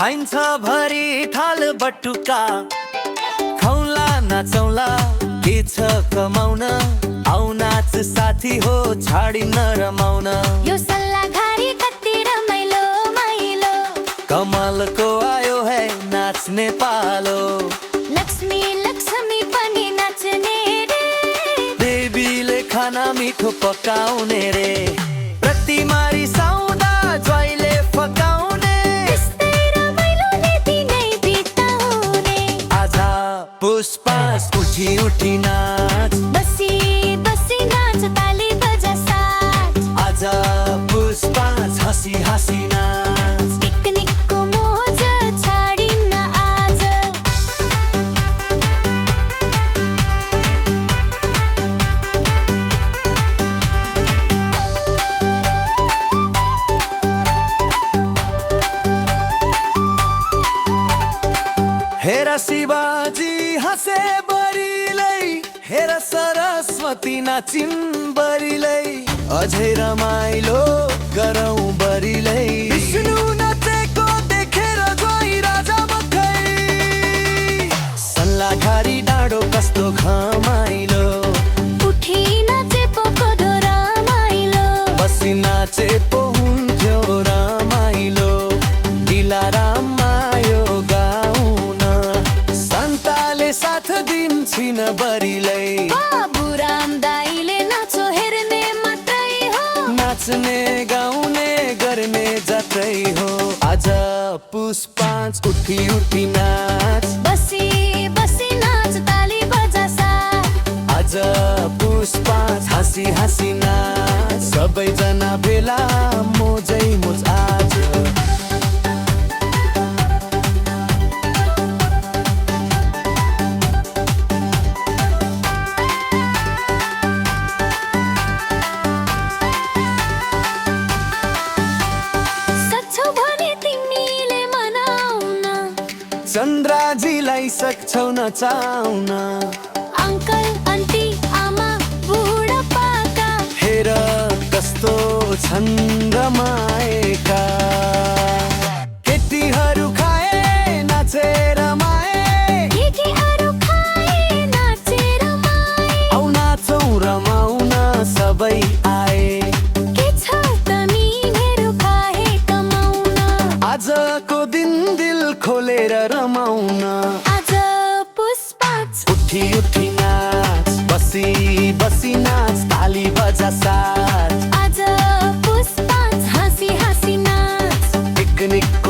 खाइन्छ भरि थाल बटुका खौला नाचौला के छ कमाउन आउ नाच साथी हो छाडिन रमाउन यो सल्लाघारी कति रमाइलो माइलो कमलको आयो है नाच्ने पालो लक्ष्मी लक्ष्मी पनि नाच्ने रे देवीले खाना मिठो पकाउने रे प्रतिमारी साउँदा ज्वाइँले फकाउने त्यस्तै रमाइलोले दिनै बिताउने आज पुष्पा उठी उठी नाच बसी बसी नाच ताली बजा साथ आज पुष्पा हँसी हँसी नाच पिकनिकको मोज छाडिन्न आज हेर शिवाजी हँसे बरिलै हेर सरस्वती नाचिन् बरिलै अझै रमाइलो गरौँ बरिलै विष्णु नाचेको देखेर ज्वाइँ राजा मकै सल्लाघारी डाँडो कस्तो घमाइलो उठी नाचे पो कोदो रमाइलो बसी नाचे पो हुन्थ्यो रमाइलो दिलाराममा यो गाउन सन्ताले साथ दिन्छिन बरिलै बाबु राम दाइले नाचो हेर्ने मात्रै हो नाच्ने गाउने गर्ने जत्रै हो आज पुष्पा उठी उठी नाच बसी बसी नाच ताली बजा साथ आज पुष्पा हाँसी हाँसी नाच सबैजना भेला मोजै मोज आज सक्छौ भने तिमीले मनाउन चन्द्राजीलाई सक्छौ नचाउन अङ्कल आन्टी आमा बुढा पाका हेर कस्तो छन् रमाएका केटीहरू खाए नाचे रमाए केटीहरू खाए नाचे रमाए औ नाचौ रमाउन सबै आए के छ त नि मेरो खाए कमाउन आजको दिन दिल खोलेर रमाउन आज पुष्पा उठी उठी नाच बसी बसी नाच ताली बजा साथ आज पुष्पा हाँसी हाँसी नाच पिकनिक